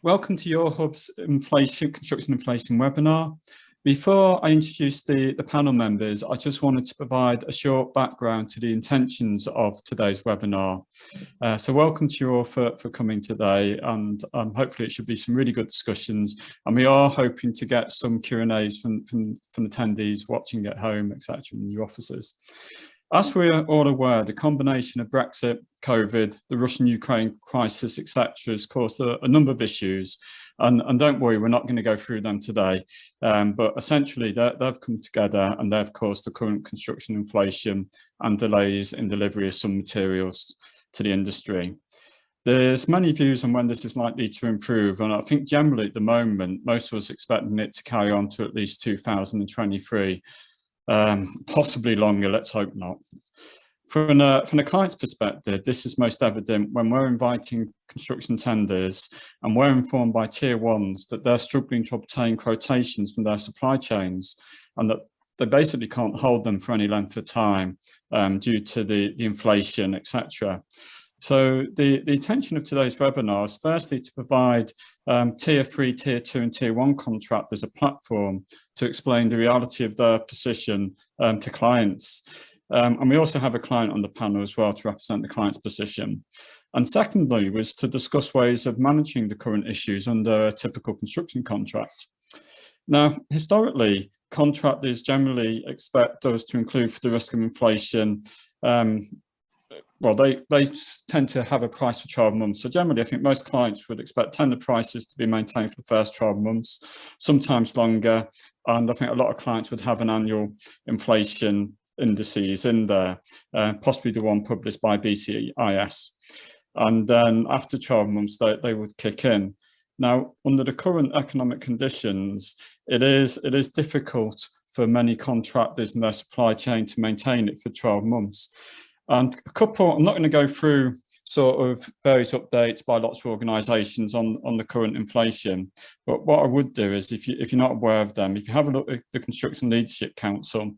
Welcome to Your Hub's Construction Inflation webinar. Before I introduce the panel members, I just wanted to provide a short background to the intentions of today's webinar. So welcome to you all for coming today, and hopefully it should be some really good discussions. And we are hoping to get some Q&As from attendees watching at home, etc., in your offices. As we're all aware, the combination of Brexit, COVID, the Russian-Ukraine crisis, etc., has caused a number of issues. And don't worry, we're not going to go through them today. But essentially, they've come together and they've caused the current construction inflation and delays in delivery of some materials to the industry. There's many views on when this is likely to improve, and I think generally at the moment, most of us expecting it to carry on to at least 2023. Possibly longer, let's hope not. From a client's perspective, this is most evident when we're inviting construction tenders and we're informed by tier ones that they're struggling to obtain quotations from their supply chains and that they basically can't hold them for any length of time due to the inflation, etc. So the intention of today's webinar is firstly to provide tier 3, tier 2 and tier 1 contractors a platform to explain the reality of their position to clients. And we also have a client on the panel as well to represent the client's position. And secondly was to discuss ways of managing the current issues under a typical construction contract. Now, historically, contractors generally expect us to include for the risk of inflation. Well, they tend to have a price for 12 months. So generally, I think most clients would expect tender prices to be maintained for the first 12 months, sometimes longer. And I think a lot of clients would have an annual inflation indices in there, possibly the one published by BCIS. And then after 12 months, they would kick in. Now, under the current economic conditions, it is difficult for many contractors and their supply chain to maintain it for 12 months. And I'm not going to go through sort of various updates by lots of organisations on the current inflation, but what I would do is, if you're not aware of them, if you have a look at the Construction Leadership Council,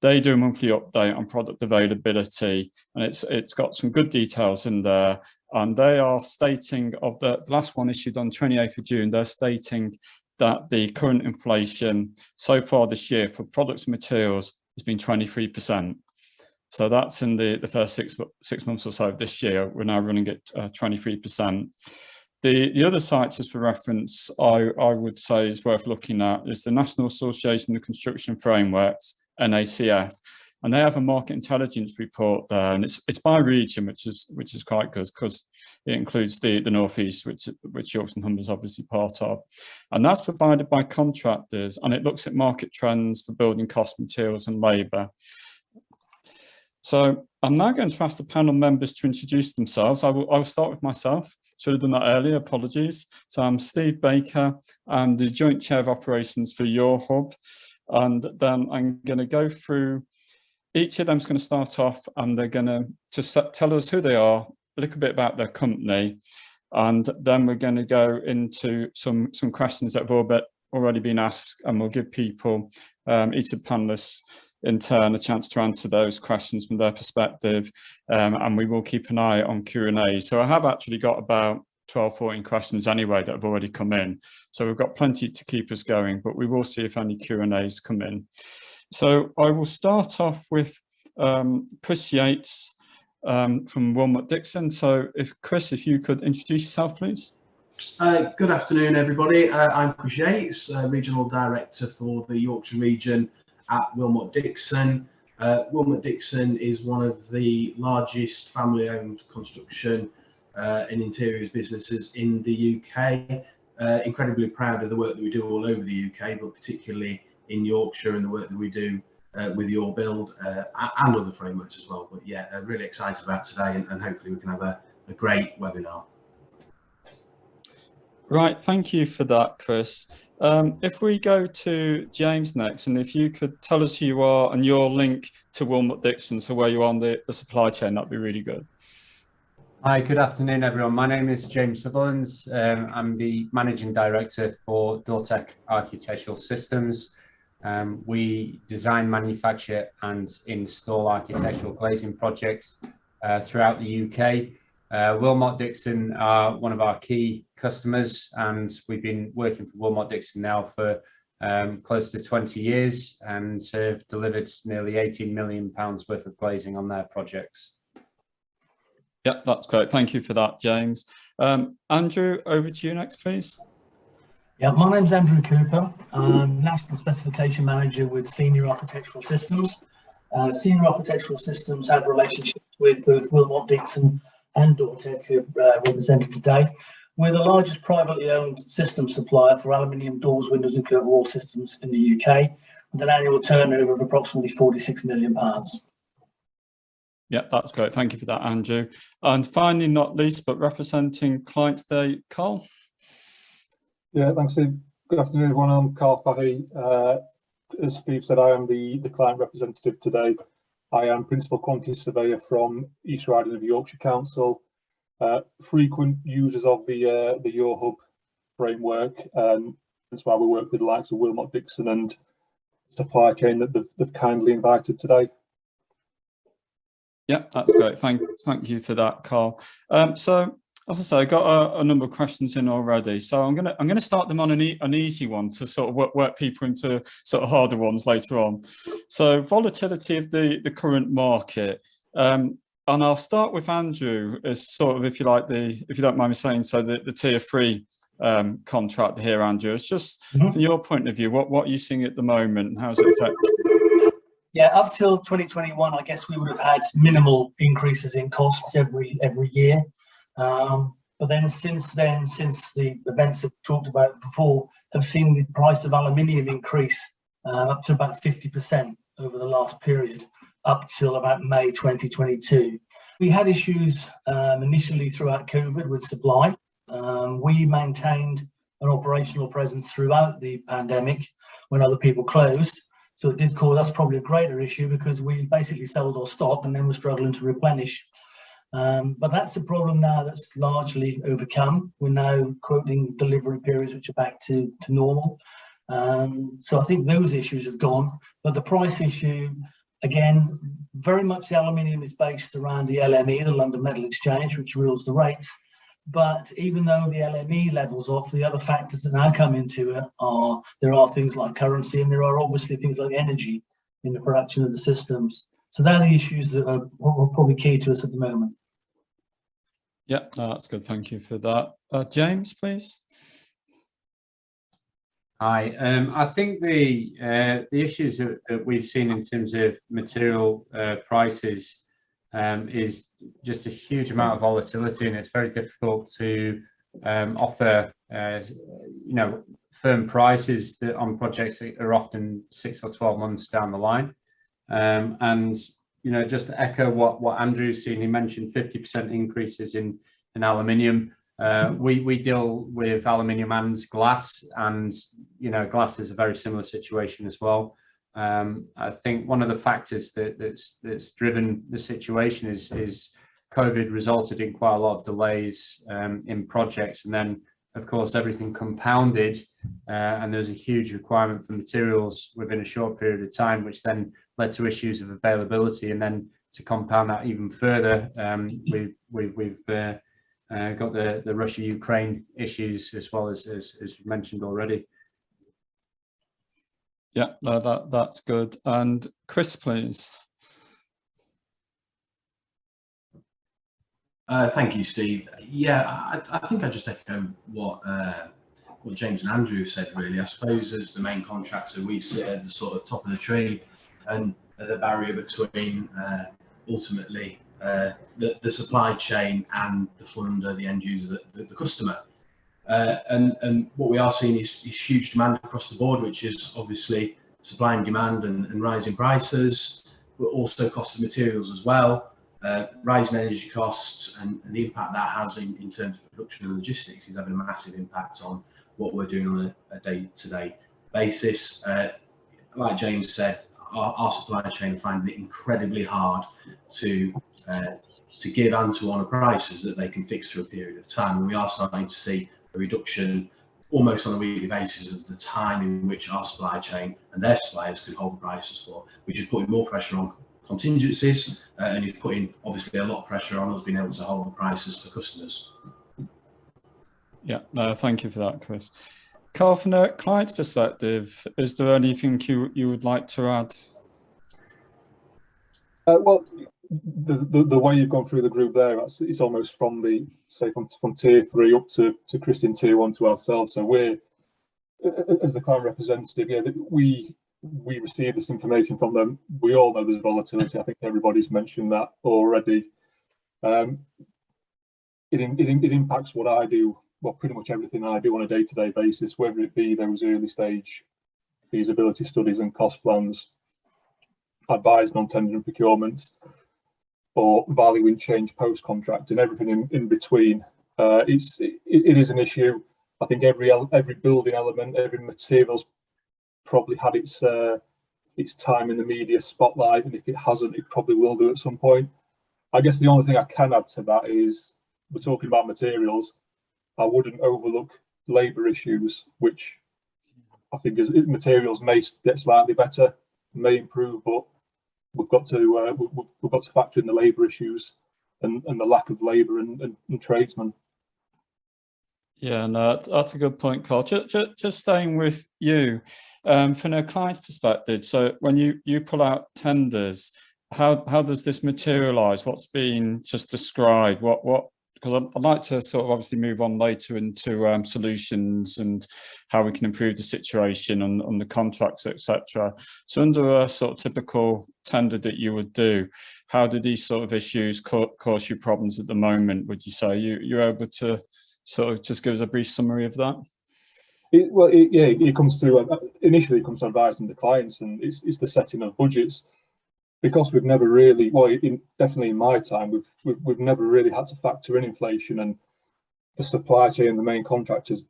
they do a monthly update on product availability, and it's got some good details in there. And they are stating, of the last one issued on 28th of June, they're stating that the current inflation so far this year for products and materials has been 23%. So that's in the first six months or so of this year. We're now running at 23%. The other site, just for reference, I would say is worth looking at is the National Association of Construction Frameworks, NACF, and they have a market intelligence report there, and it's by region, which is quite good because it includes the Northeast, which Yorkshire and Humber is obviously part of, and that's provided by contractors, and it looks at market trends for building cost, materials, and labour. So I'm now going to ask the panel members to introduce themselves. I'll start with myself. Should have done that earlier, apologies. So I'm Steve Baker. I'm the Joint Chair of Operations for Your Hub. And then I'm going to go through, each of them is going to start off and they're going to just tell us who they are, a little bit about their company. And then we're going to go into some questions that have already been asked, and we'll give people, each of the panelists, in turn a chance to answer those questions from their perspective, and we will keep an eye on Q&A. So I have actually got about 12-14 questions anyway that have already come in, so we've got plenty to keep us going, but we will see if any Q&As come in. So I will start off with Chris Yates from Willmott Dixon. So Chris, if you could introduce yourself, please. Good afternoon, everybody. I'm Chris Yates, Regional Director for the Yorkshire region at Willmott Dixon. Willmott Dixon is one of the largest family-owned construction and interiors businesses in the UK. Incredibly proud of the work that we do all over the UK, but particularly in Yorkshire and the work that we do with Your Build and other frameworks as well. But yeah, really excited about today, and hopefully we can have a great webinar. Right, thank you for that, Chris. If we go to James next, and if you could tell us who you are and your link to Willmott Dixon, so where you are on the supply chain, that'd be really good. Hi, good afternoon, everyone. My name is James Sutherland. I'm the Managing Director for Dortech Architectural Systems. We design, manufacture and install architectural glazing projects throughout the UK. Willmott Dixon are one of our key customers, and we've been working for Willmott Dixon now for close to 20 years and have delivered nearly £18 million worth of glazing on their projects. Yeah, that's great. Thank you for that, James. Andrew, over to you next, please. Yeah, my name's Andrew Cooper. I'm National Specification Manager with Senior Architectural Systems. Senior Architectural Systems have relationships with both Willmott Dixon and Dortech, who are represented today. We're the largest privately owned system supplier for aluminium doors, windows and curtain wall systems in the UK, with an annual turnover of approximately £46 million. Yeah, that's great. Thank you for that, Andrew. And finally, not least, but representing client today, Carl. Yeah, thanks, Steve. Good afternoon, everyone. I'm Carl Fahey. As Steve said, I am the client representative today. I am Principal Quantity Surveyor from East Riding of Yorkshire Council. Frequent users of the Your Hub framework, and that's why we work with the likes of Willmott Dixon and supply chain that they've kindly invited today. Yeah, that's great. Thank you for that, Carl. So, as I say, I got a number of questions in already. So I'm gonna start them on an easy one to sort of work people into sort of harder ones later on. So volatility of the current market. And I'll start with Andrew as sort of, if you like, if you don't mind me saying so, the tier 3 contract here, Andrew. It's just from your point of view, what are you seeing at the moment and how's it affecting? Yeah, up till 2021, I guess we would have had minimal increases in costs every year. But then since the events that we talked about before, have seen the price of aluminium increase up to about 50% over the last period, up till about May 2022. We had issues initially throughout COVID with supply. We maintained an operational presence throughout the pandemic when other people closed. So it did cause us probably a greater issue because we basically sold our stock and then we're struggling to replenish. But that's a problem now that's largely overcome. We're now quoting delivery periods which are back to normal. So I think those issues have gone. But the price issue, again, very much the aluminium is based around the LME, the London Metal Exchange, which rules the rates. But even though the LME levels off, the other factors that now come into it there are things like currency, and there are obviously things like energy in the production of the systems. So they're the issues that are probably key to us at the moment. Yeah, no, that's good. Thank you for that. James, please. Hi. I think the issues that we've seen in terms of material prices is just a huge amount of volatility, and it's very difficult to offer firm prices that on projects that are often 6 or 12 months down the line. And just to echo what Andrew's seen, he mentioned 50% increases in aluminium. We deal with aluminium and glass, and glass is a very similar situation as well. I think one of the factors that's driven the situation is COVID resulted in quite a lot of delays in projects, and then of course everything compounded, and there's a huge requirement for materials within a short period of time, which then led to issues of availability. And then to compound that even further, we've got the Russia-Ukraine issues as well, as mentioned already. Yeah, no, that's good. And Chris, please. Thank you, Steve. Yeah, I think I just echo what James and Andrew said, really. I suppose as the main contractor, we sit at the sort of top of the tree and the barrier between ultimately the supply chain and the funder, the end user, the customer. And what we are seeing is huge demand across the board, which is obviously supply and demand and rising prices, but also cost of materials as well. Rising energy costs and the impact that has in terms of production and logistics is having a massive impact on what we're doing on a day-to-day basis. Like James said, our supply chain are finding it incredibly hard to give and to honour prices that they can fix for a period of time. And we are starting to see a reduction almost on a weekly basis of the time in which our supply chain and their suppliers can hold the prices for, which is putting more pressure on contingencies, and is putting obviously a lot of pressure on us being able to hold the prices for customers. Yeah, thank you for that, Chris. Carl, from a client's perspective, is there anything you would like to add? Well, the way you've gone through the group there, it's almost from the, say, from tier 3 up to Chris in tier 1 to ourselves. So we're, as the client representative, yeah, we receive this information from them. We all know there's volatility. I think everybody's mentioned that already. It impacts what I do, well, pretty much everything I do on a day-to-day basis, whether it be those early stage feasibility studies and cost plans, advising on tender and procurement, or valuing change post-contract, and everything in between. It is an issue. I think every building element, every material's probably had its time in the media spotlight, and if it hasn't, it probably will do at some point. I guess the only thing I can add to that is, we're talking about materials. I wouldn't overlook labour issues, which I think materials may get slightly better, may improve, but we've got to factor in the labour issues and the lack of labour and tradesmen. Yeah, no, that's a good point, Carl. Just staying with you, from a client's perspective. So when you pull out tenders, how does this materialise? What's been just described? What? Because I'd like to sort of obviously move on later into solutions and how we can improve the situation on the contracts, etc. So under a sort of typical tender that you would do, how do these sort of issues cause you problems at the moment, would you say? You're able to sort of just give us a brief summary of that? It comes through, initially it comes to advising the clients, and it's the setting of budgets. Because we've never really, well, definitely in my time, we've never really had to factor in inflation, and the supply chain and the main contractors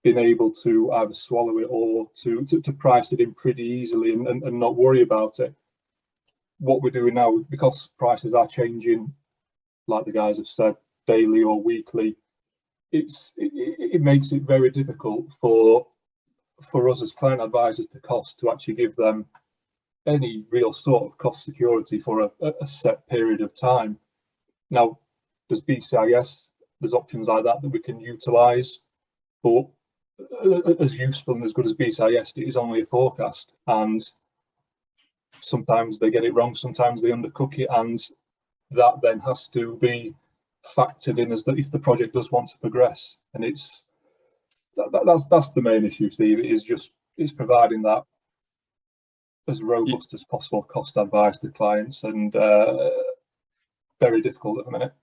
been able to either swallow it or to price it in pretty easily and not worry about it. What we're doing now, because prices are changing, like the guys have said, daily or weekly, it makes it very difficult for us as client advisors to actually give them any real sort of cost security for a set period of time. Now, there's BCIS, there's options like that we can utilise, but as useful and as good as BCIS, it is only a forecast, and sometimes they get it wrong, sometimes they undercook it, and that then has to be factored in as that if the project does want to progress. And that's the main issue, Steve. It's providing that as robust as possible cost advice to clients, and very difficult at the minute.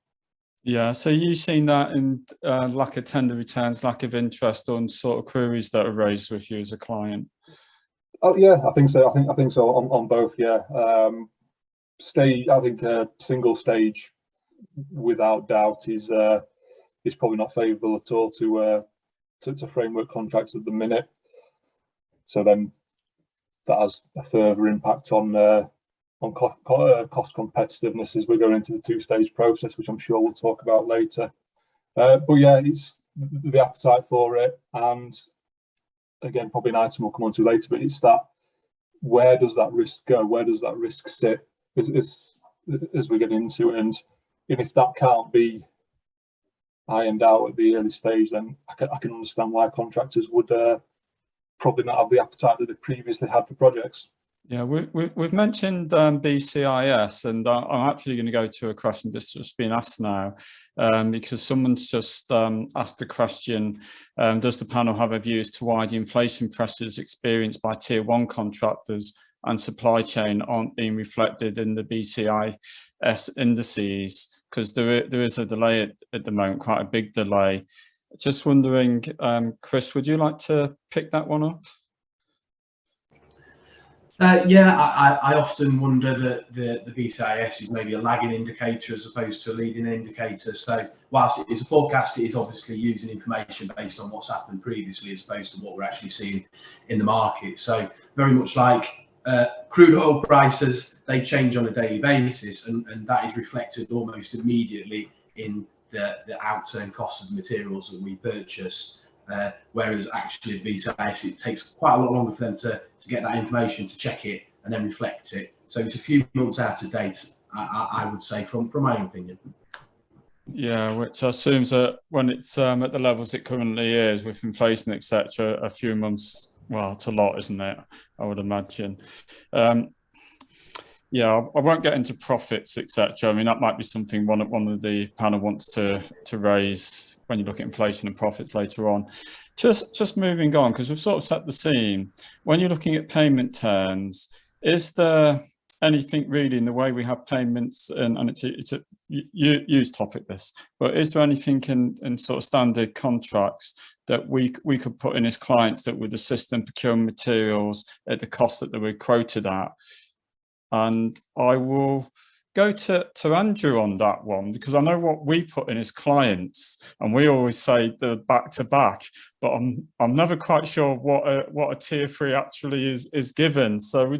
Yeah, so you've seen that in lack of tender returns, lack of interest on sort of queries that are raised with you as a client? Oh yeah, I think so. I think so on both. Yeah, I think single stage, without doubt, is probably not favourable at all to framework contracts at the minute. So then that has a further impact on cost competitiveness as we go into the two-stage process, which I'm sure we'll talk about later. But yeah, it's the appetite for it, and again, probably an item we'll come on to later, but it's that, where does that risk go? Where does that risk sit as we get into it? And if that can't be ironed out at the early stage, then I can understand why contractors would probably not have the appetite that they previously had for projects. Yeah, we've mentioned BCIS, and I'm actually going to go to a question that's just been asked now, because someone's just asked the question, does the panel have a view as to why the inflation pressures experienced by tier 1 contractors and supply chain aren't being reflected in the BCIS indices? Because there is a delay at the moment, quite a big delay. Just wondering, Chris, would you like to pick that one up? Yeah, I often wonder that the BCIS is maybe a lagging indicator as opposed to a leading indicator. So whilst it is a forecast, it is obviously using information based on what's happened previously as opposed to what we're actually seeing in the market. So very much like crude oil prices, they change on a daily basis, and that is reflected almost immediately in the outturn cost of the materials that we purchase. Whereas actually BCIS, it takes quite a lot longer for them to get that information, to check it and then reflect it So it's a few months out of date, I would say, from my own opinion. Yeah, which assumes that when it's at the levels it currently is with inflation, etc., a few months, well, it's a lot, isn't it? I would imagine. Yeah, I won't get into profits, etc. I mean, that might be something one of the panel wants to raise when you look at inflation and profits later on. Just moving on, because we've sort of set the scene. When you're looking at payment terms, is there anything really in the way we have payments, and it's a used topic this, but is there anything in sort of standard contracts that we could put in as clients that would assist in procuring materials at the cost that they were quoted at? And I will go to Andrew on that one, because I know what we put in as clients, and we always say the back to back, but I'm never quite sure what a tier 3 actually is given. So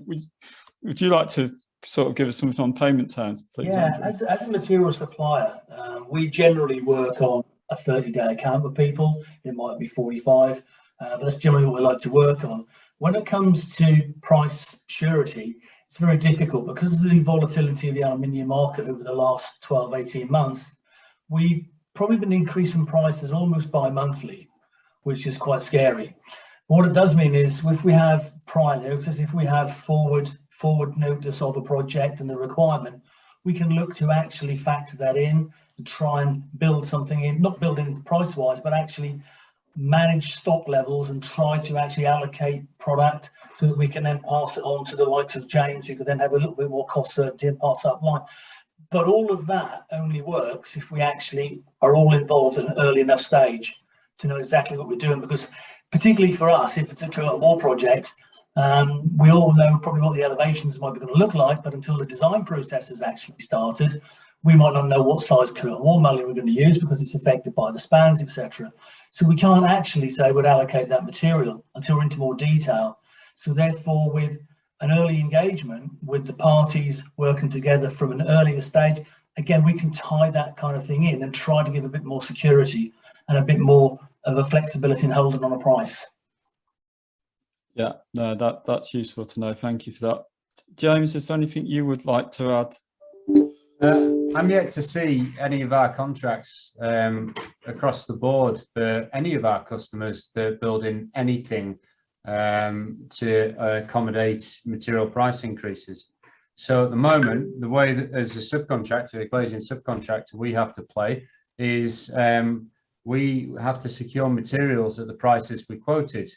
would you like to sort of give us something on payment terms, please? Yeah, Andrew? as a material supplier, we generally work on a 30-day account with people. It might be 45, but that's generally what we like to work on. When it comes to price surety, it's very difficult because of the volatility of the aluminium market over the last 12, 18 months. We've probably been increasing prices almost bi-monthly, which is quite scary. What it does mean is if we have prior notice, if we have forward notice of a project and the requirement, we can look to actually factor that in and try and build something in, not build in price wise, but actually manage stock levels and try to actually allocate product so that we can then pass it on to the likes of James, who could then have a little bit more cost certainty and pass up line. But all of that only works if we actually are all involved at an early enough stage to know exactly what we're doing, because particularly for us, if it's a curtain wall project, we all know probably what the elevations might be going to look like, but until the design process has actually started, we might not know what size curtain wall mullion we're going to use because it's affected by the spans, etc. So we can't actually say we'd allocate that material until we're into more detail. So therefore, with an early engagement with the parties working together from an earlier stage, again, we can tie that kind of thing in and try to give a bit more security and a bit more of a flexibility in holding on a price. Yeah, no, that's useful to know. Thank you for that. James, is there anything you would like to add? I'm yet to see any of our contracts across the board for any of our customers that are building anything to accommodate material price increases. So at the moment, the way that as a subcontractor, a glazing subcontractor, we have to play is we have to secure materials at the prices we quoted.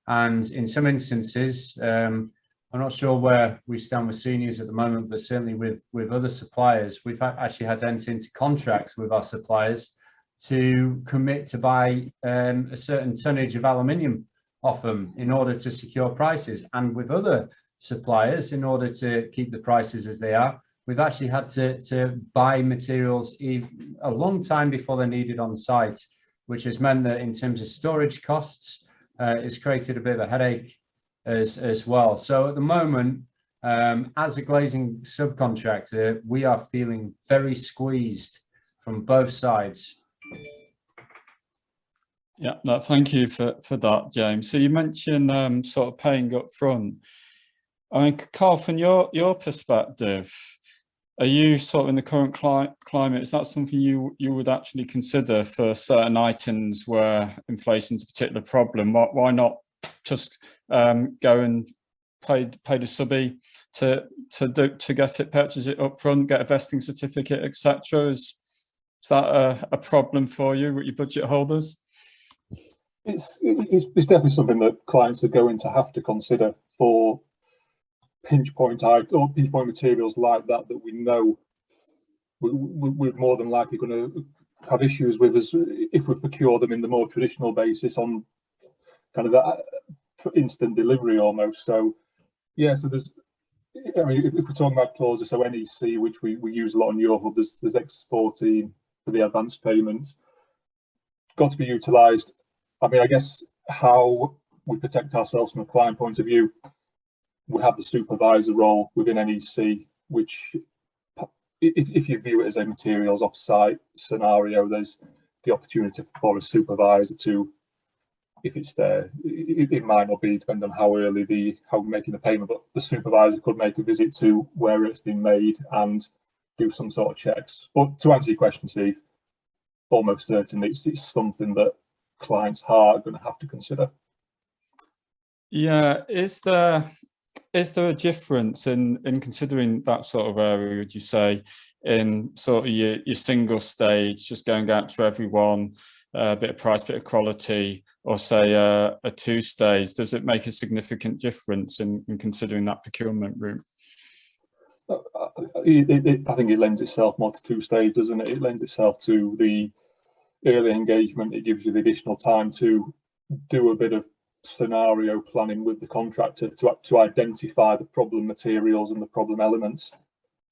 And in some instances, I'm not sure where we stand with seniors at the moment, but certainly with other suppliers, we've actually had to enter into contracts with our suppliers to commit to buy a certain tonnage of aluminium off them in order to secure prices. And with other suppliers, in order to keep the prices as they are, we've actually had to buy materials a long time before they're needed on site, which has meant that in terms of storage costs, it's created a bit of a headache as well. So at the moment, as a glazing subcontractor, we are feeling very squeezed from both sides. Yeah, no, thank you for that, James. So you mentioned sort of paying up front. I mean, Carl, from your perspective, are you sort of in the current climate, is that something you would actually consider for certain items where inflation is a particular problem? Why not just go and pay the subby to get it, purchase it up front, get a vesting certificate, etc.? Is that a problem for you with your budget holders? It's definitely something that clients are going to have to consider for pinch point materials like that we know we're more than likely going to have issues with us if we procure them in the more traditional basis on kind of that instant delivery almost. So yeah, so there's, I mean, if we're talking about clauses, so NEC, which we use a lot on your hub, there's X14 for the advance payments, got to be utilised. I mean, I guess how we protect ourselves from a client point of view, we have the supervisor role within NEC, which if you view it as a materials off-site scenario, there's the opportunity for a supervisor to if it's there. It might not be, depending on how early how making the payment, but the supervisor could make a visit to where it's been made and do some sort of checks. But to answer your question, Steve, almost certainly it's something that clients are going to have to consider. Yeah, is there a difference in considering that sort of area, would you say, in sort of your single stage, just going out to everyone, a bit of price, bit of quality, or say a two-stage? Does it make a significant difference in considering that procurement route? I think it lends itself more to two-stage, doesn't it? It lends itself to the early engagement. It gives you the additional time to do a bit of scenario planning with the contractor to identify the problem materials and the problem elements.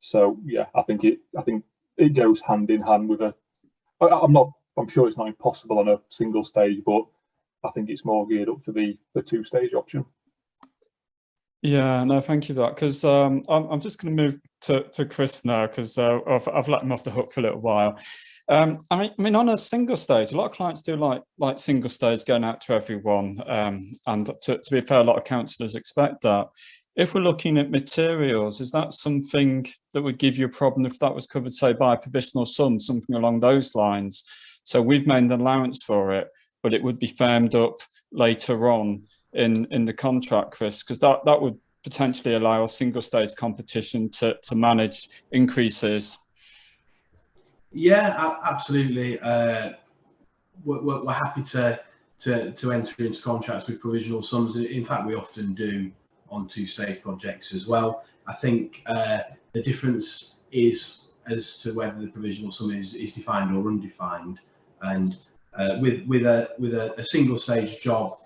So yeah, I think it goes hand in hand with I'm sure it's not impossible on a single stage, but I think it's more geared up for the two-stage option. Yeah, no, thank you for that, because I'm just going to move to Chris now, because I've let him off the hook for a little while. I mean, on a single stage, a lot of clients do like single stage, going out to everyone, and to be fair, a lot of councillors expect that. If we're looking at materials, is that something that would give you a problem if that was covered, say, by a provisional sum, something along those lines? So we've made an allowance for it, but it would be firmed up later on in the contract, Chris, because that would potentially allow a single stage competition to manage increases. Yeah, absolutely. We're happy to enter into contracts with provisional sums. In fact, we often do on two-stage projects as well. I think the difference is as to whether the provisional sum is defined or undefined. And with a single stage job,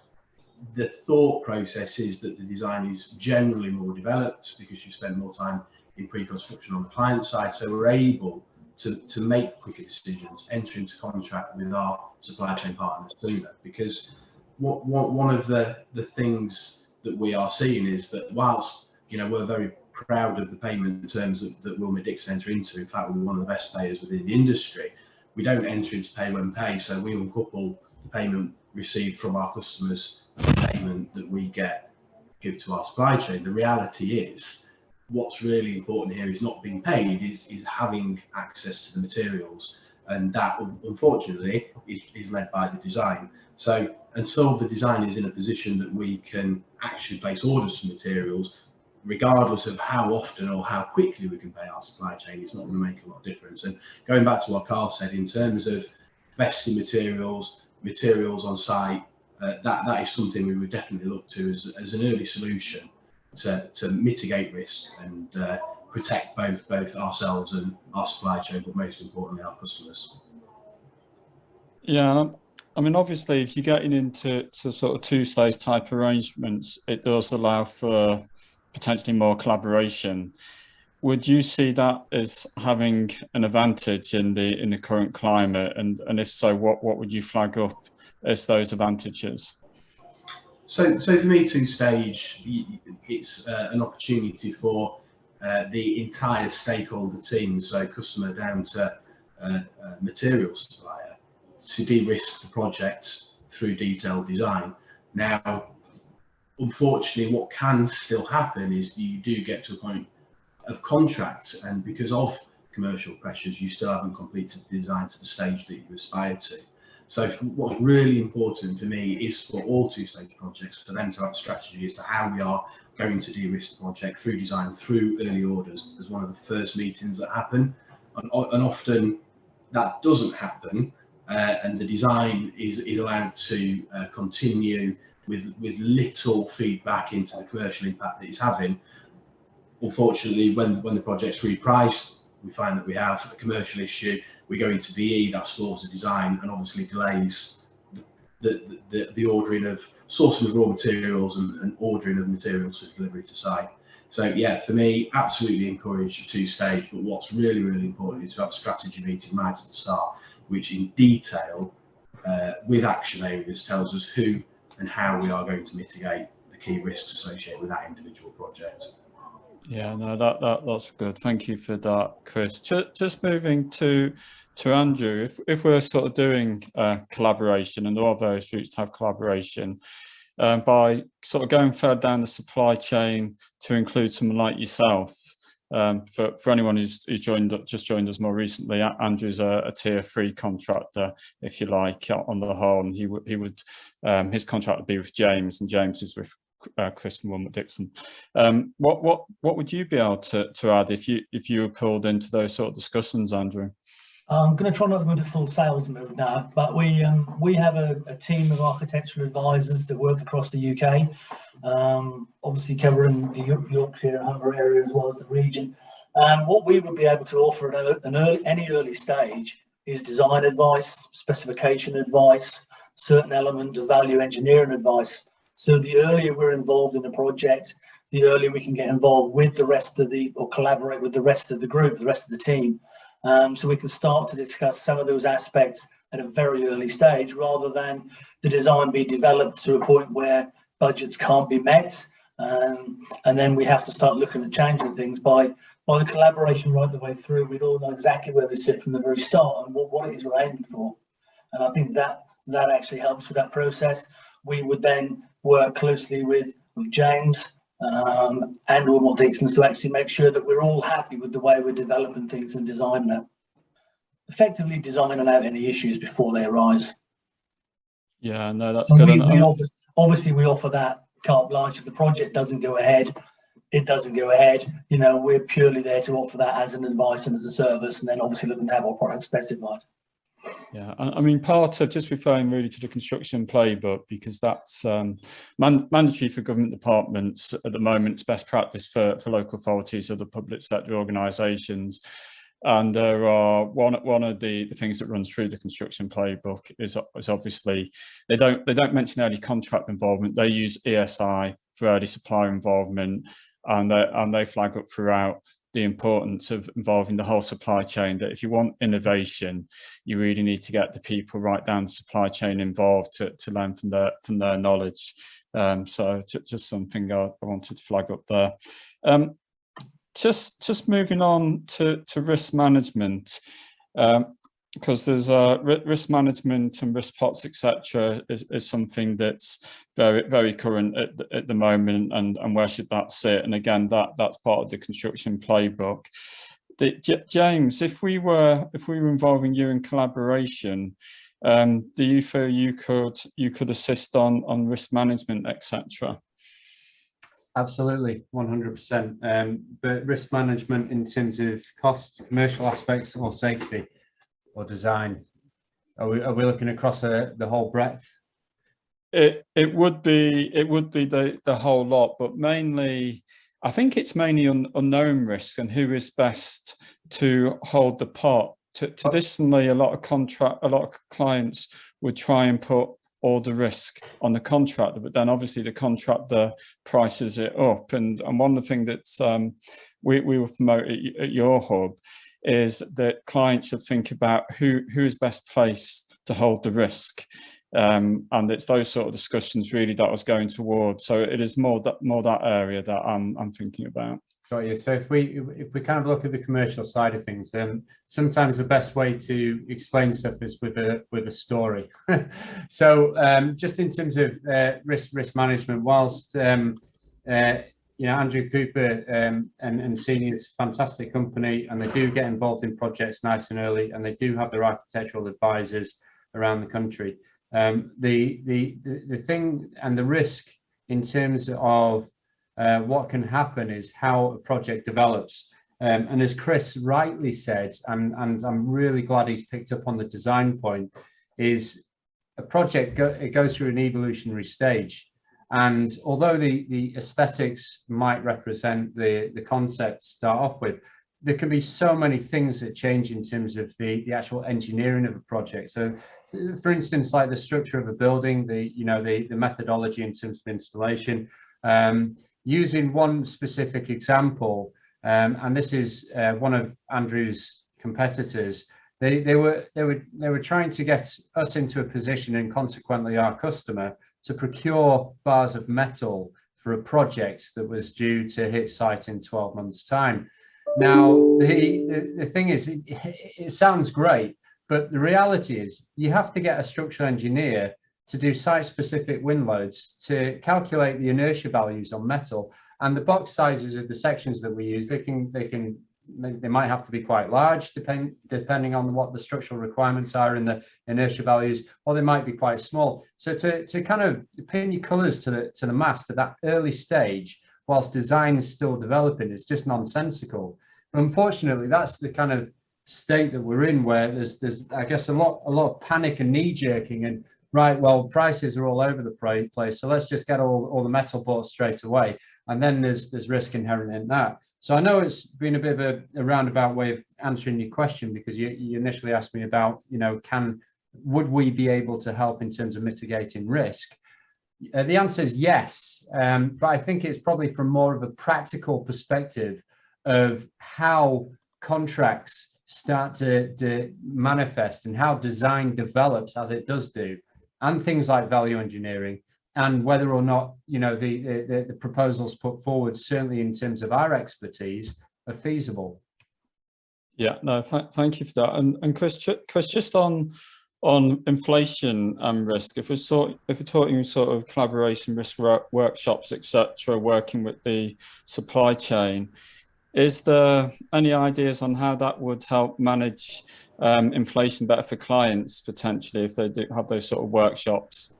the thought process is that the design is generally more developed because you spend more time in pre-construction on the client side, so we're able to make quicker decisions, enter into contract with our supply chain partners sooner. Because one of the things that we are seeing is that whilst we're very proud of the payment terms that Willmott Dixon enter into, in fact we're one of the best payers within the industry, we don't enter into pay when pay, so we uncouple the payment received from our customers to the payment that we give to our supply chain. The reality is, what's really important here is not being paid, is having access to the materials, and that unfortunately is led by the design. So until the design is in a position that we can actually place orders for materials, regardless of how often or how quickly we can pay our supply chain, it's not going to make a lot of difference. And going back to what Carl said, in terms of vesting materials on site, that is something we would definitely look to as an early solution to mitigate risk and protect both ourselves and our supply chain, but most importantly our customers. Yeah, I mean, obviously, if you're getting into sort of two-stage type arrangements, it does allow for potentially more collaboration. Would you see that as having an advantage in the current climate, and if so, what would you flag up as those advantages? So for me, two-stage, it's an opportunity for the entire stakeholder team, so customer down to material supplier, to de-risk the project through detailed design. Now, unfortunately, what can still happen is you do get to a point of contract, and because of commercial pressures, you still haven't completed the design to the stage that you aspire to. So what's really important for me is for all two-stage projects, for them to have a strategy as to how we are going to de-risk the project through design, through early orders, as one of the first meetings that happen. And often that doesn't happen, and the design is allowed to continue with little feedback into the commercial impact that it's having. Unfortunately, when the project's repriced, we find that we have a commercial issue. We go into VE, that slows the design and obviously delays the ordering of sourcing of raw materials and ordering of materials for delivery to site. So yeah, for me, absolutely encourage two-stage, but what's really, really important is to have a strategy meeting right at the start, which in detail, with action areas, tells us who and how we are going to mitigate the key risks associated with that individual project. Yeah, no, that's good. Thank you for that, Chris. Just moving to to Andrew, if we're sort of doing collaboration, and there are various routes to have collaboration, by sort of going further down the supply chain to include someone like yourself, for anyone who's just joined us more recently, Andrew's a tier 3 contractor, if you like, on the whole, and he would his contract would be with James, and James is with Chris from Willmott Dixon. What would you be able to add if you were pulled into those sort of discussions, Andrew? I'm going to try not to go into full sales mode now, but we have a team of architectural advisors that work across the UK, obviously covering the Yorkshire and Humber area as well as the region. What we would be able to offer at any early stage is design advice, specification advice, certain element of value engineering advice. So the earlier we're involved in a project, the earlier we can get involved with the rest of or collaborate with the rest of the group, the rest of the team. So we can start to discuss some of those aspects at a very early stage, rather than the design be developed to a point where budgets can't be met, and then we have to start looking at changing things. By the collaboration right the way through, we'd all know exactly where we sit from the very start and what it is we're aiming for. And I think that actually helps with that process. We would then work closely with James and Willmott Dixon to actually make sure that we're all happy with the way we're developing things and designing them. Effectively designing out any issues before they arise. Yeah, no, that's good. Obviously, we offer that carte blanche. If the project doesn't go ahead, it doesn't go ahead. You know, we're purely there to offer that as an advice and as a service, and then obviously looking to have our product specified. Yeah, I mean, part of just referring really to the construction playbook, because that's mandatory for government departments at the moment. It's best practice for local authorities or the public sector organisations. And there are one of the things that runs through the construction playbook is obviously they don't mention early contract involvement. They use ESI for early supplier involvement, and they flag up throughout the importance of involving the whole supply chain, that if you want innovation, you really need to get the people right down the supply chain involved to learn from their knowledge. So just something I wanted to flag up there. Just moving on to risk management, because there's risk management and risk pots, etc., is something that's very current at the moment, and where should that sit? And again, that's part of the construction playbook. James, if we were involving you in collaboration, do you feel you could assist on risk management, etc.? Absolutely, 100%. But risk management in terms of costs, commercial aspects, or safety, or design, are we looking across the whole breadth? It would be the whole lot, but mainly I think it's mainly unknown risks and who is best to hold the pot. Traditionally, a lot of clients would try and put all the risk on the contractor, but then obviously the contractor prices it up. And one of the things that we will promote at your hub is that clients should think about who is best placed to hold the risk. And it's those sort of discussions really that I was going towards. So it is more that area that I'm thinking about. Got you. So if we kind of look at the commercial side of things, sometimes the best way to explain stuff is with a story. So just in terms of risk management, whilst Andrew Cooper and Senior's fantastic company, and they do get involved in projects nice and early, and they do have their architectural advisors around the country. The thing and the risk in terms of what can happen is how a project develops. And as Chris rightly said, and I'm really glad he's picked up on the design point, is a project it goes through an evolutionary stage. And although the aesthetics might represent the concept to start off with, there can be so many things that change in terms of the actual engineering of a project. So for instance, like the structure of a building, the methodology in terms of installation. Using one specific example, and this is one of Andrew's competitors, they were trying to get us into a position, and consequently our customer, to procure bars of metal for a project that was due to hit site in 12 months' time. Now, the thing is, it sounds great, But the reality is you have to get a structural engineer to do site-specific wind loads to calculate the inertia values on metal, and the box sizes of the sections that we use. They might have to be quite large, depending on what the structural requirements are and the inertia values, or they might be quite small. So to kind of pin your colours to the mast at that early stage, whilst design is still developing, is just nonsensical. But unfortunately, that's the kind of state that we're in, where there's I guess a lot of panic and knee jerking, and right, well, prices are all over the place, so let's just get all the metal bought straight away, and then there's risk inherent in that. So I know it's been a bit of a roundabout way of answering your question, because you initially asked me about, would we be able to help in terms of mitigating risk? The answer is yes, but I think it's probably from more of a practical perspective of how contracts start to manifest and how design develops as it does do, and things like value engineering, and whether or not the proposals put forward, certainly in terms of our expertise, are feasible. Yeah, no, thank you for that. And Chris, just on inflation and risk, if we're talking sort of collaboration, risk workshops, etc., working with the supply chain, is there any ideas on how that would help manage inflation better for clients, potentially, if they do have those sort of workshops?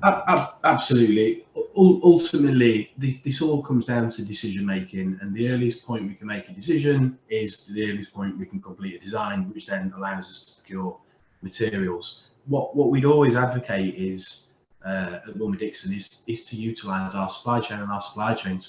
Absolutely. Ultimately, this all comes down to decision making, and the earliest point we can make a decision is the earliest point we can complete a design, which then allows us to procure materials. What we'd always advocate is at Willmott Dixon is to utilise our supply chain and our supply chain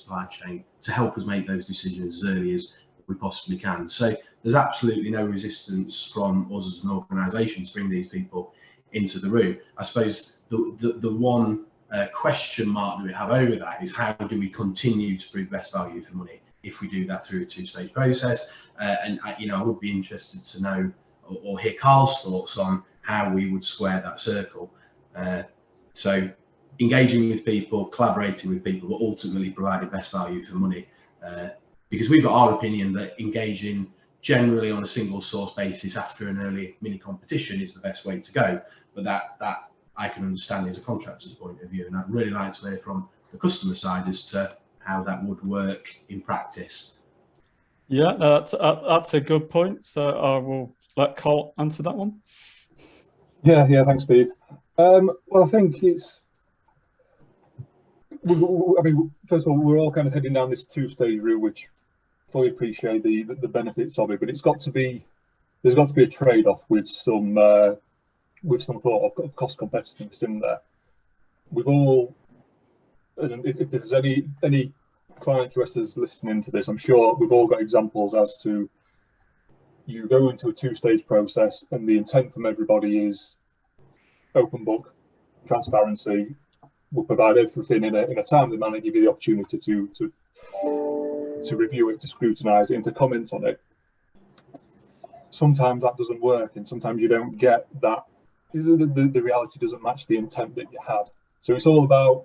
to help us make those decisions as early as we possibly can. So there's absolutely no resistance from us as an organisation to bring these people into the room. I suppose the one question mark that we have over that is, how do we continue to prove best value for money if we do that through a two-stage process? And I would be interested to know or hear Carl's thoughts on how we would square that circle. So engaging with people, collaborating with people, but ultimately providing best value for money. Because we've got our opinion that engaging generally on a single source basis after an early mini competition is the best way to go. But that I can understand as a contractor's point of view, and I'd really like to hear from the customer side as to how that would work in practice. Yeah, that's a good point. So I will let Carl answer that one. Yeah, thanks, Steve. Well, I think first of all, we're all kind of heading down this two-stage route, which fully appreciate the benefits of it, but there's got to be a trade-off with some thought of cost competitiveness in there. We've all, and if there's any client QSs listening to this, I'm sure we've all got examples as to, you go into a two-stage process and the intent from everybody is open book, transparency. We'll provide everything in a timely manner, give you the opportunity to review it, to scrutinise it, and to comment on it. Sometimes that doesn't work, and sometimes you don't get that. The reality doesn't match the intent that you had. So it's all about,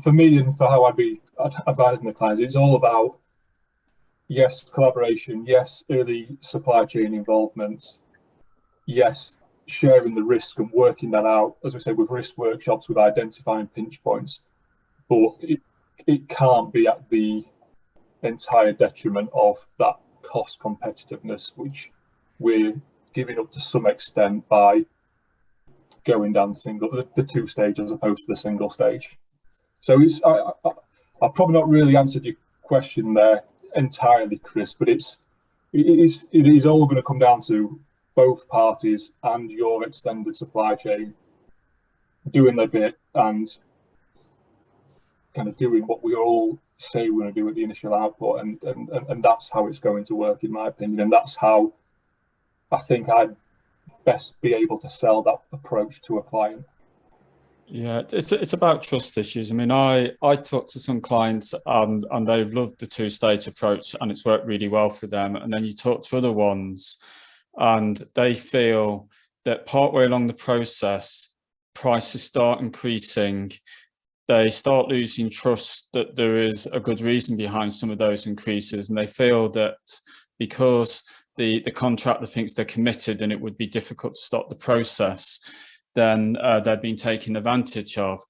for me and for how I'd be advising the clients, it's all about, yes, collaboration, yes, early supply chain involvement, yes, sharing the risk and working that out, as we said, with risk workshops, with identifying pinch points, but it can't be at the entire detriment of that cost competitiveness, which we're giving up to some extent by going down the two stage as opposed to the single stage. So I've probably not really answered your question there entirely, Chris, but it is all going to come down to both parties and your extended supply chain doing their bit and kind of doing what we all say we're going to do at the initial output, and that's how it's going to work, in my opinion, and that's how I think I'd best be able to sell that approach to a client. Yeah, it's about trust issues. I mean, I talked to some clients and they've loved the two-stage approach and it's worked really well for them. And then you talk to other ones and they feel that partway along the process, prices start increasing. They start losing trust that there is a good reason behind some of those increases. And they feel that because the contractor thinks they're committed and it would be difficult to stop the process, then they're being taken advantage of.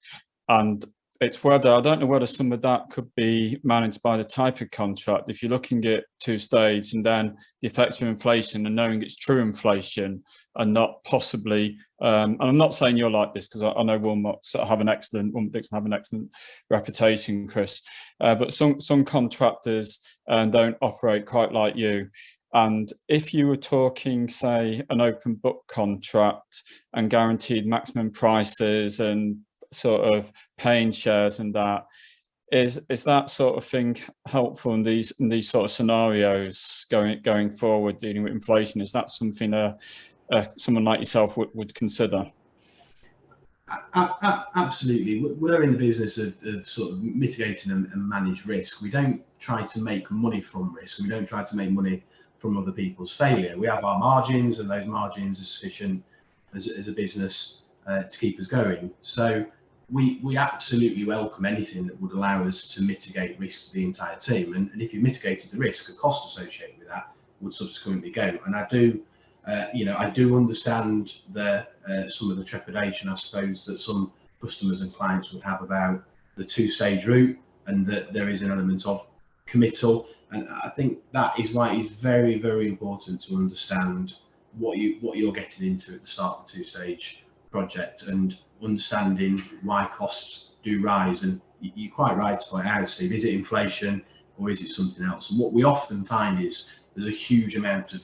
And it's whether, I don't know whether some of that could be managed by the type of contract. If you're looking at two-stage and then the effects of inflation and knowing it's true inflation and not possibly, and I'm not saying you're like this because I know Willmott have an excellent reputation, Chris, but some contractors don't operate quite like you. And if you were talking, say, an open book contract and guaranteed maximum prices and sort of paying shares and that, is that sort of thing helpful in these sort of scenarios going forward, dealing with inflation? Is that something someone like yourself would consider? Absolutely. We're in the business of sort of mitigating and manage risk. We don't try to make money from risk. We don't try to make money from other people's failure. We have our margins, and those margins are sufficient as a business to keep us going. So we absolutely welcome anything that would allow us to mitigate risk to the entire team. And if you mitigated the risk, the cost associated with that would subsequently go. And I do, I do understand some of the trepidation, I suppose, that some customers and clients would have about the two-stage route, and that there is an element of committal. And I think that is why it's very, very important to understand what you're getting into at the start of the two-stage project, and understanding why costs do rise. And you're quite right to point out, Steve, is it inflation or is it something else? And what we often find is there's a huge amount of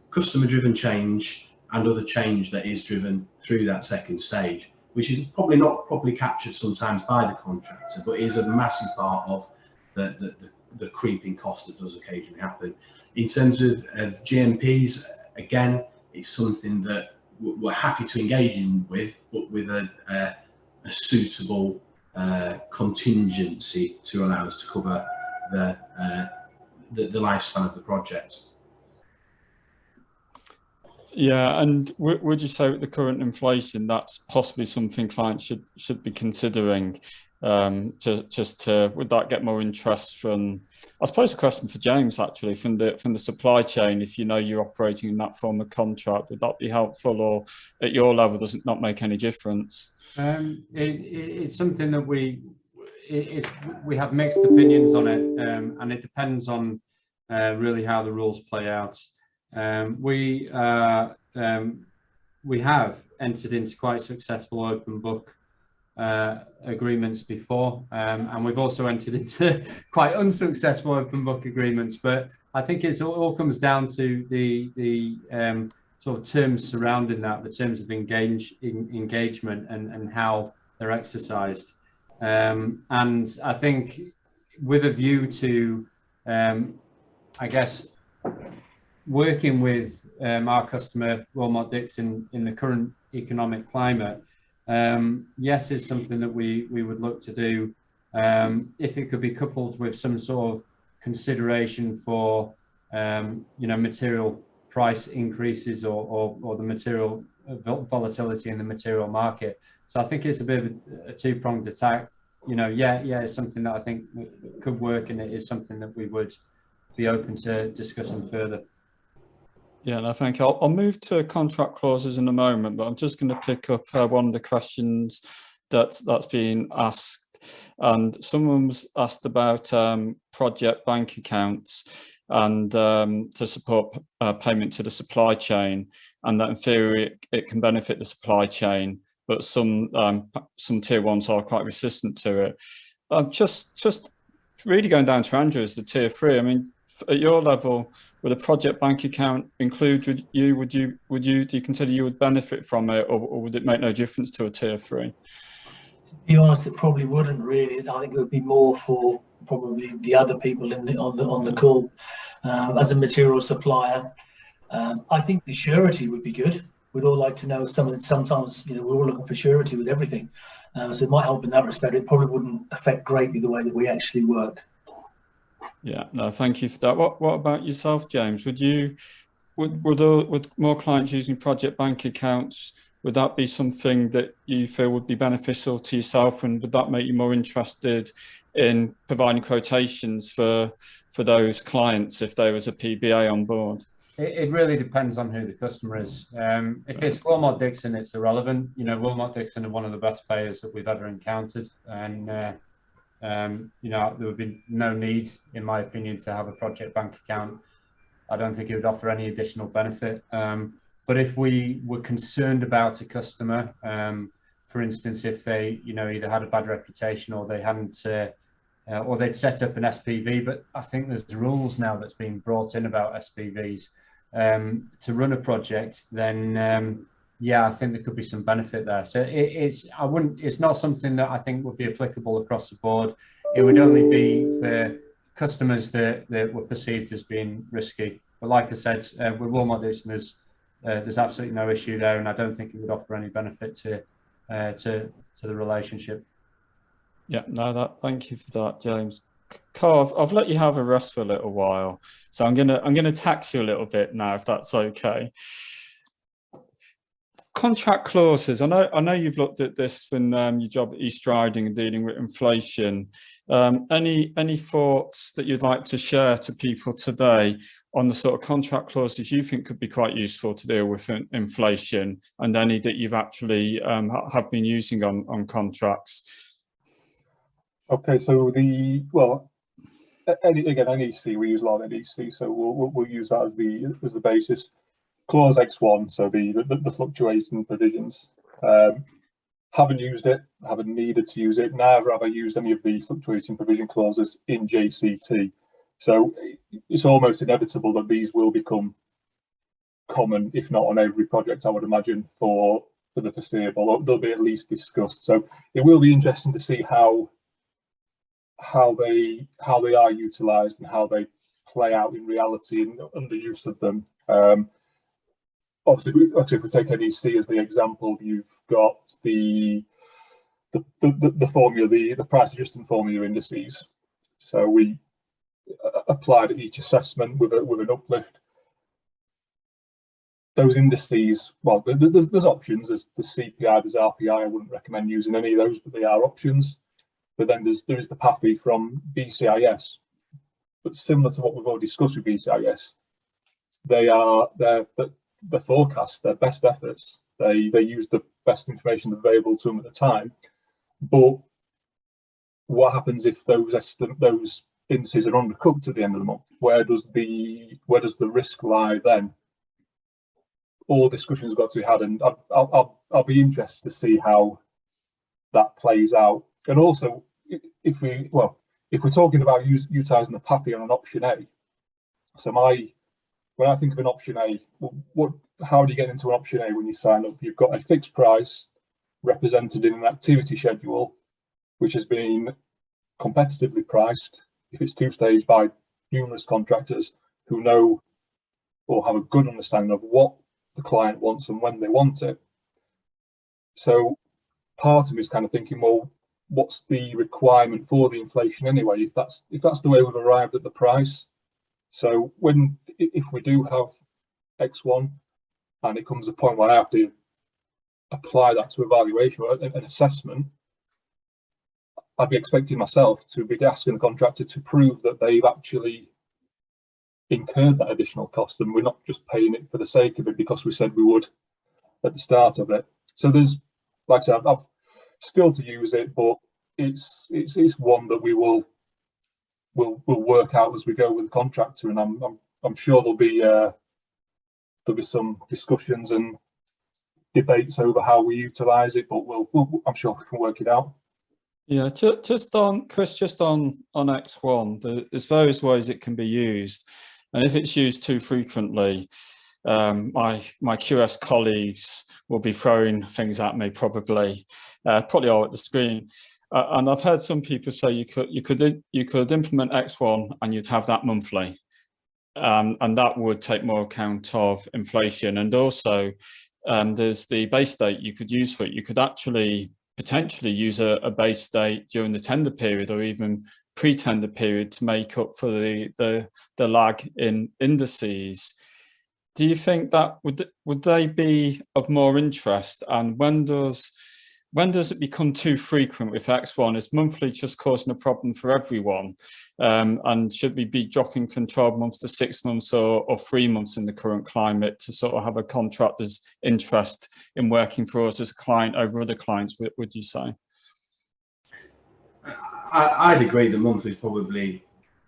customer driven change and other change that is driven through that second stage, which is probably not properly captured sometimes by the contractor, but is a massive part of the creeping cost that does occasionally happen. In terms of GMPs, again, it's something that we're happy to engage in with, but with a suitable contingency to allow us to cover the lifespan of the project. Yeah, and would you say with the current inflation, that's possibly something clients should be considering? Would that get more interest from, I suppose a question for James actually, from the supply chain? If you know you're operating in that form of contract, would that be helpful, or at your level does it not make any difference? It's something that we have mixed opinions on it, and it depends on really how the rules play out. We have entered into quite successful open book agreements before, and we've also entered into quite unsuccessful open book agreements, but I think it all comes down to the sort of terms surrounding that, the terms of engagement and how they're exercised, and I think with a view to I guess working with our customer Willmott Dixon in the current economic climate, yes, is something that we would look to do if it could be coupled with some sort of consideration for material price increases or the material volatility in the material market. So I think it's a bit of a two-pronged attack. It's something that I think could work, and it is something that we would be open to discussing further. Yeah, no, thank you. I'll move to contract clauses in a moment, but I'm just going to pick up one of the questions that's been asked. And someone was asked about project bank accounts and to support payment to the supply chain, and that in theory it can benefit the supply chain, but some tier ones are quite resistant to it. Just really going down to Andrew as the tier 3. I mean, at your level, would a project bank account include you? Do you consider you would benefit from it, or would it make no difference to a tier 3? To be honest, it probably wouldn't really. I think it would be more for probably the other people on the call. As a material supplier, I think the surety would be good. We'd all like to know sometimes we're all looking for surety with everything, so it might help in that respect. It probably wouldn't affect greatly the way that we actually work. Yeah, no, thank you for that. What about yourself, James? Would more clients using project bank accounts, would that be something that you feel would be beneficial to yourself, and would that make you more interested in providing quotations for those clients if there was a PBA on board? It really depends on who the customer is. If it's Willmott Dixon, it's irrelevant. You know, Willmott Dixon are one of the best payers that we've ever encountered, and you know, there would be no need, in my opinion, to have a project bank account. I don't think it would offer any additional benefit. But if we were concerned about a customer, for instance, if they, you know, either had a bad reputation or they hadn't, or they'd set up an SPV, but I think there's rules now that's being brought in about SPVs to run a project, then yeah, I think there could be some benefit there. So it's not something that I think would be applicable across the board. It would only be for customers that were perceived as being risky. But like I said, with Willmott Dixon, there's absolutely no issue there, and I don't think it would offer any benefit to the relationship. Yeah, no, thank you for that, James. Carl, I've let you have a rest for a little while, so I'm gonna tax you a little bit now, if that's okay. Contract clauses. I know you've looked at this from your job at East Riding and dealing with inflation. Any thoughts that you'd like to share to people today on the sort of contract clauses you think could be quite useful to deal with inflation, and any that you've actually have been using on contracts? Okay, so NEC, we use a lot of NEC, so we'll use that as the basis. Clause X1, so the fluctuating provisions. Haven't used it, haven't needed to use it. Never have I used any of the fluctuating provision clauses in JCT. So it's almost inevitable that these will become common, if not on every project, I would imagine, for the foreseeable, or they'll be at least discussed. So it will be interesting to see how they are utilised and how they play out in reality and the use of them. Obviously, if we take NEC as the example, you've got the formula, the price adjustment formula indices. So we applied at each assessment with an uplift. Those indices, well, there's options. There's CPI, there's RPI. I wouldn't recommend using any of those, but they are options. But then there is the PAFI from BCIS. But similar to what we've already discussed with BCIS, the forecast, their best efforts. They use the best information available to them at the time. But what happens if those indices are undercooked at the end of the month? Where does the risk lie then? All discussions have got to be had, and I'll be interested to see how that plays out. And also, if we're talking about utilising the PAFI on an option A, so when I think of an option A, how do you get into an option A when you sign up? You've got a fixed price represented in an activity schedule, which has been competitively priced, if it's two-stage, by numerous contractors who know or have a good understanding of what the client wants and when they want it. So part of me is kind of thinking, well, what's the requirement for the inflation anyway, if that's the way we've arrived at the price? So if we do have X1 and it comes a point where I have to apply that to evaluation or an assessment, I'd be expecting myself to be asking the contractor to prove that they've actually incurred that additional cost, and we're not just paying it for the sake of it because we said we would at the start of it. So there's, like I said, I've still to use it, but it's one that we'll work out as we go with the contractor, and I'm sure there'll be some discussions and debates over how we utilise it, but I'm sure we can work it out. Yeah, just on X1, there's various ways it can be used, and if it's used too frequently, my QS colleagues will be throwing things at me, probably all at the screen. And I've heard some people say you could implement X1 and you'd have that monthly, and that would take more account of inflation. And also, there's the base date you could use for it. You could actually potentially use a base date during the tender period or even pre-tender period to make up for the lag in indices. Do you think that would they be of more interest? And when does when does it become too frequent with X1? Is monthly just causing a problem for everyone? And should we be dropping from 12 months to 6 months or 3 months in the current climate to sort of have a contractor's interest in working for us as a client over other clients, would you say? I'd agree that monthly is probably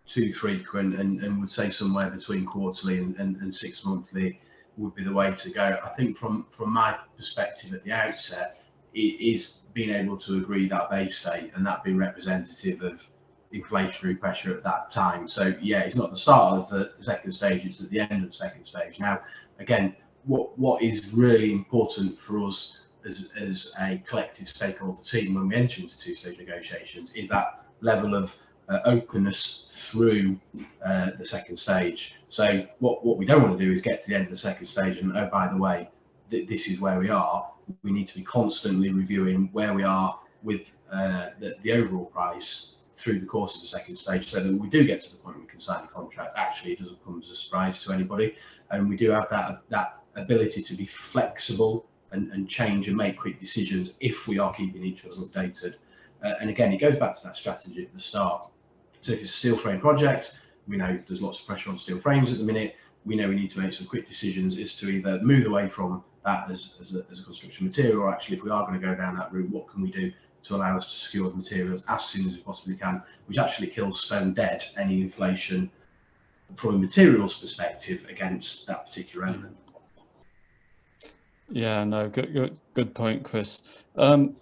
too frequent, and would say somewhere between quarterly and 6 monthly would be the way to go. I think from my perspective at the outset, it is being able to agree that base date and that being representative of inflationary pressure at that time. So yeah, it's not the start of the second stage, it's at the end of the second stage. Now, again, what is really important for us as a collective stakeholder team when we enter into two-stage negotiations is that level of openness through the second stage. So what we don't want to do is get to the end of the second stage and, oh, by the way, this is where we are. We need to be constantly reviewing where we are with the overall price through the course of the second stage, so that when we do get to the point we can sign a contract, actually it doesn't come as a surprise to anybody, and we do have that ability to be flexible and change and make quick decisions if we are keeping each other updated. And again, it goes back to that strategy at the start. So if it's a steel frame project, we know there's lots of pressure on steel frames at the minute. We know we need to make some quick decisions as to either move away from that as a construction material, or actually, if we are going to go down that route, what can we do to allow us to secure the materials as soon as we possibly can, which actually kills stone dead any inflation from a materials perspective against that particular element. Yeah, no, good point, Chris.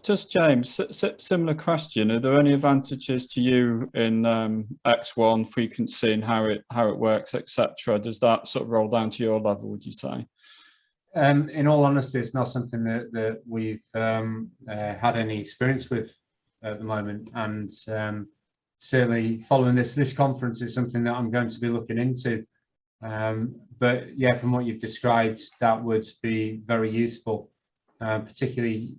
Just James, similar question. Are there any advantages to you in X1 frequency and how it works, etc.? Does that sort of roll down to your level, would you say? In all honesty, it's not something that we've had any experience with at the moment, and certainly following this conference is something that I'm going to be looking into. But yeah, from what you've described, that would be very useful, particularly,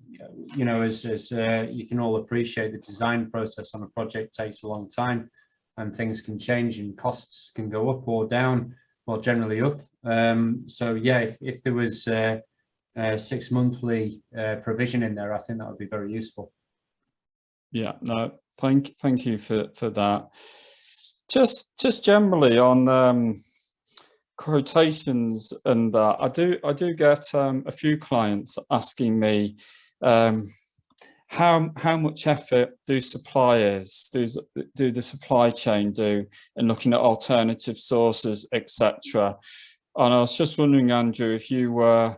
you know, as you can all appreciate, the design process on a project takes a long time, and things can change and costs can go up or down, or generally up. So yeah, if there was a 6 monthly provision in there, I think that would be very useful. Yeah, no, thank you for that. Just generally on quotations and that, I do get a few clients asking me how much effort do suppliers do the supply chain do in looking at alternative sources, etc. And I was just wondering, Andrew, if you were,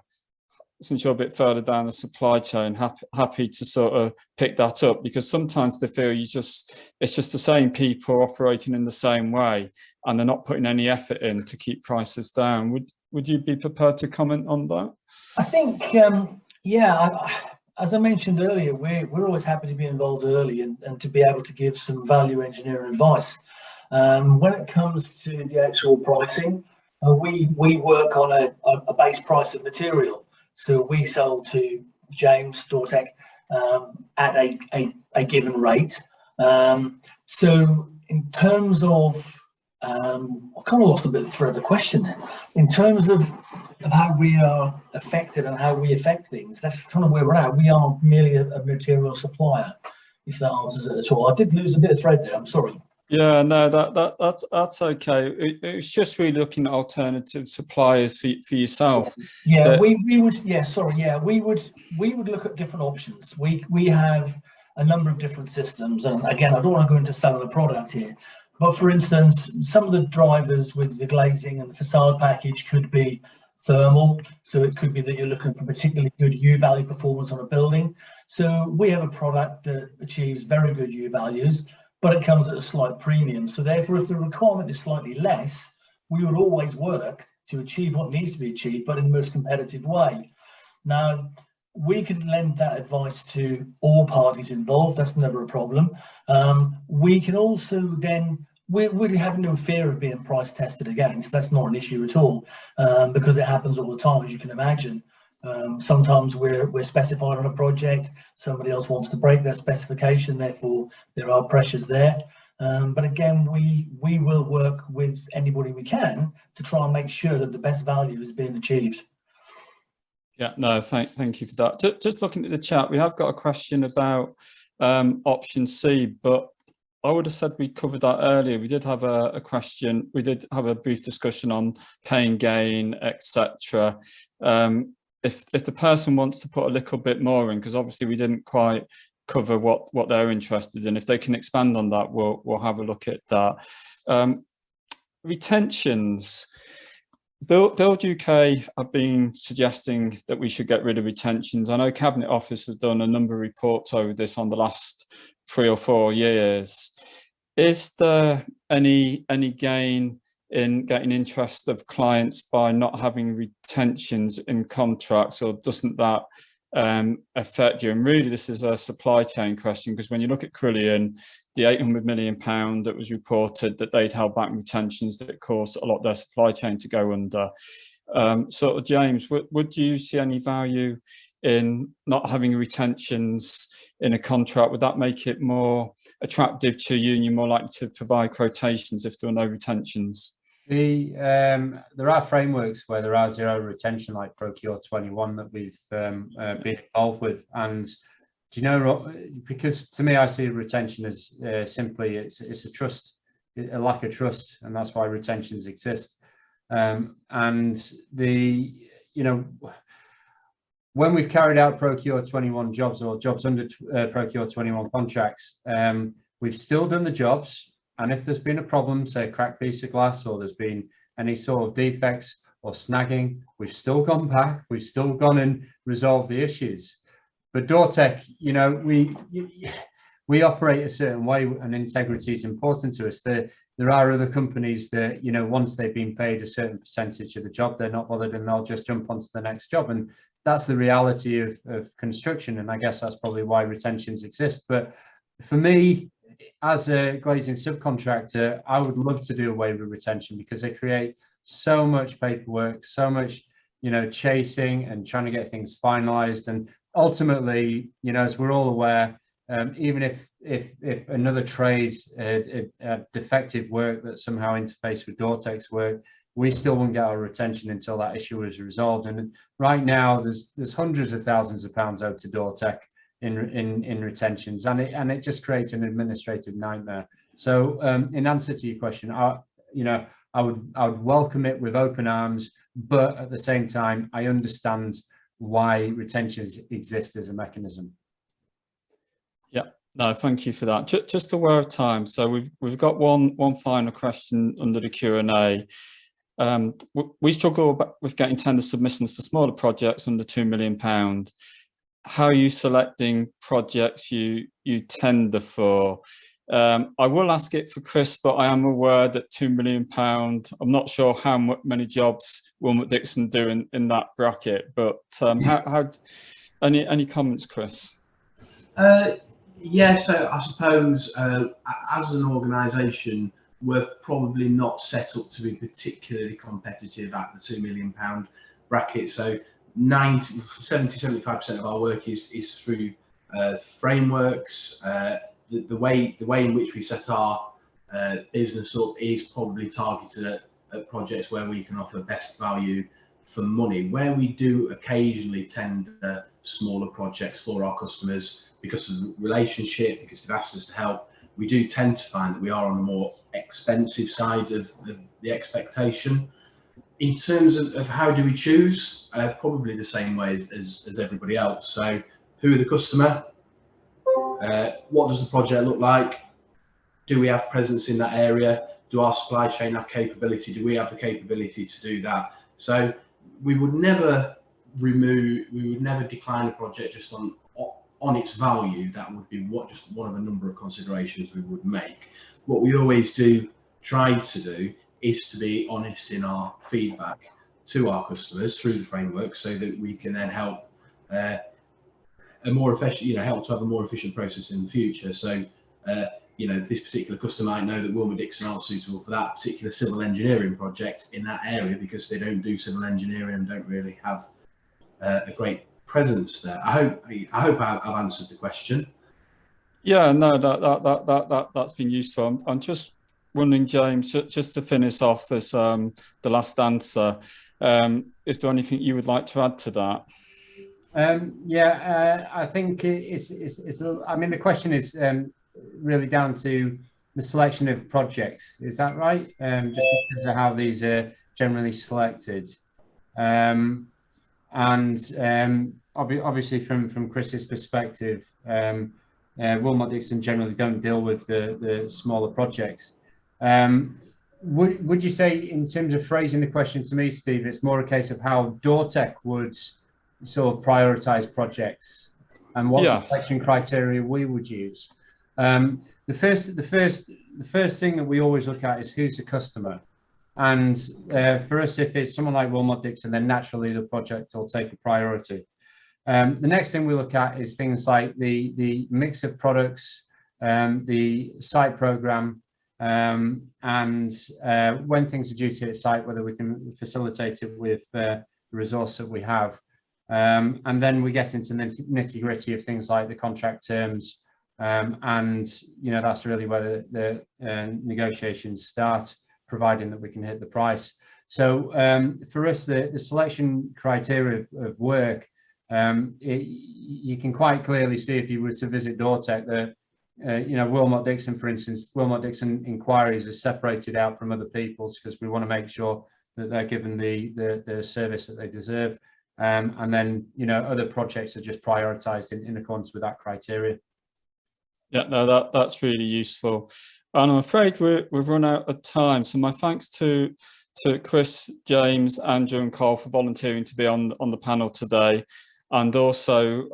since you're a bit further down the supply chain, happy to sort of pick that up, because sometimes they feel it's just the same people operating in the same way and they're not putting any effort in to keep prices down. Would you be prepared to comment on that? I think, yeah, as I mentioned earlier, we're always happy to be involved early and to be able to give some value engineering advice. When it comes to the actual pricing, we work on a base price of material. So we sell to James Dortech at a given rate. So in terms of, I've kind of lost a bit of the thread of the question then. In terms of how we are affected and how we affect things, that's kind of where we're at. We are merely a material supplier, if that answers it at all. I did lose a bit of thread there, I'm sorry. Yeah, no, that's okay. It's just really looking at alternative suppliers for yourself. Yeah, we would. Yeah, sorry. Yeah, we would look at different options. We have a number of different systems, and again, I don't want to go into selling the product here, but for instance, some of the drivers with the glazing and the facade package could be thermal. So it could be that you're looking for particularly good U value performance on a building. So we have a product that achieves very good U values, but it comes at a slight premium. So therefore, if the requirement is slightly less, we would always work to achieve what needs to be achieved, but in the most competitive way. Now, we can lend that advice to all parties involved. That's never a problem. We can also then, we have no fear of being price tested against. That's not an issue at all, because it happens all the time, as you can imagine. Sometimes we're specified on a project, somebody else wants to break their specification, therefore there are pressures there. But again, we will work with anybody we can to try and make sure that the best value is being achieved. Yeah, no, thank you for that. Just looking at the chat, we have got a question about option C, but I would have said we covered that earlier. We did have a question, we did have a brief discussion on pain gain, etc. If the person wants to put a little bit more in, because obviously we didn't quite cover what they're interested in, if they can expand on that, we'll have a look at that. Retentions. Build UK have been suggesting that we should get rid of retentions. I know Cabinet Office has done a number of reports over this on the last 3 or 4 years. Is there any gain in getting interest of clients by not having retentions in contracts, or doesn't that affect you? And really, this is a supply chain question, because when you look at Carillion, the £800 million that was reported that they'd held back retentions, that caused a lot of their supply chain to go under. So, James, would you see any value in not having retentions in a contract? Would that make it more attractive to you, and you're more likely to provide quotations if there are no retentions? There are frameworks where there are zero retention, like Procure 21, that we've been involved with. And do you know, because to me, I see retention as simply it's a trust, a lack of trust, and that's why retentions exist. And when we've carried out Procure 21 jobs, or jobs under Procure 21 contracts, we've still done the jobs. And if there's been a problem, say a cracked piece of glass, or there's been any sort of defects or snagging, we've still gone back, we've still gone and resolved the issues. But Dortech, we operate a certain way, and integrity is important to us. There are other companies that, once they've been paid a certain percentage of the job, they're not bothered, and they'll just jump onto the next job. And that's the reality of construction. And I guess that's probably why retentions exist. But for me, as a glazing subcontractor, I would love to do away with retention, because they create so much paperwork, so much, chasing and trying to get things finalized. And ultimately, as we're all aware, even if another trade's defective work that somehow interface with Dortech's work, we still won't get our retention until that issue is resolved. And right now, there's hundreds of thousands of pounds owed to Dortech in retentions, and it just creates an administrative nightmare. So in answer to your question, I would welcome it with open arms, but at the same time, I understand why retentions exist as a mechanism. Yeah, no, thank you for that. Just aware of time, so we've got one final question under the Q&A. We struggle with getting tender submissions for smaller projects under £2 million. How are you selecting projects you tender for? I will ask it for Chris, but I am aware that £2 million, I'm not sure how many jobs Willmott Dixon do in that bracket, but how any comments, Chris? Yeah, so I suppose as an organisation, we're probably not set up to be particularly competitive at the £2 million bracket. So 70-75% of our work is through frameworks. The way in which we set our business up is probably targeted at projects where we can offer best value for money. Where we do occasionally tender smaller projects for our customers because of the relationship, because they've asked us to help, we do tend to find that we are on the more expensive side of the expectation. In terms of how do we choose, probably the same way as everybody else. So who are the customer? What does the project look like? Do we have presence in that area? Do our supply chain have capability? Do we have the capability to do that? So we would never decline a project just on its value. That would be just one of a number of considerations we would make. What we always do try to do is to be honest in our feedback to our customers through the framework, so that we can then help help to have a more efficient process in the future. So this particular customer might know that Willmott Dixon aren't suitable for that particular civil engineering project in that area, because they don't do civil engineering and don't really have a great presence there. I hope I've answered the question. Yeah, no, that's been useful. I'm just wondering, James, just to finish off as the last answer, is there anything you would like to add to that? I think I mean, the question is really down to the selection of projects. Is that right? Just in terms of how these are generally selected. Obviously from Chris's perspective, Willmott Dixon generally don't deal with the smaller projects. Would you say, in terms of phrasing the question to me, Steve, it's more a case of how Dortech would sort of prioritize projects and what selection criteria we would use? The first thing that we always look at is who's the customer. And for us, if it's someone like Willmott Dixon, then naturally the project will take a priority. The next thing we look at is things like the mix of products, the site program, and when things are due to the site, whether we can facilitate it with the resource that we have. And then we get into the nitty-gritty of things like the contract terms, and that's really where the negotiations start, providing that we can hit the price. So for us, the selection criteria of work, you can quite clearly see if you were to visit Dortech that Willmott Dixon, for instance, Willmott Dixon inquiries are separated out from other people's, because we want to make sure that they're given the service that they deserve. And then, other projects are just prioritized in accordance with that criteria. Yeah, no, that's really useful. And I'm afraid we've run out of time. So my thanks to Chris, James, Andrew and Carl for volunteering to be on the panel today. And also,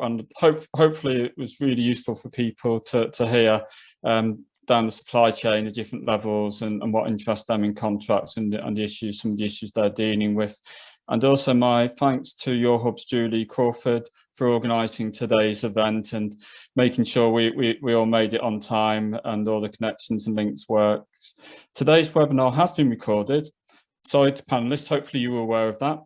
hopefully it was really useful for people to hear down the supply chain, the different levels and what interests them in contracts and the issues, some of the issues they're dealing with. And also my thanks to Your Hub's Julie Crawford for organising today's event and making sure we all made it on time and all the connections and links work. Today's webinar has been recorded. Sorry to panellists, hopefully you were aware of that.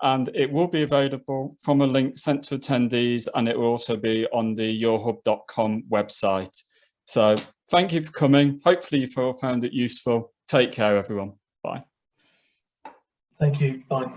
And it will be available from a link sent to attendees, and it will also be on the yourhub.com website. So thank you for coming. Hopefully you've all found it useful. Take care, everyone. Bye. Thank you. Bye.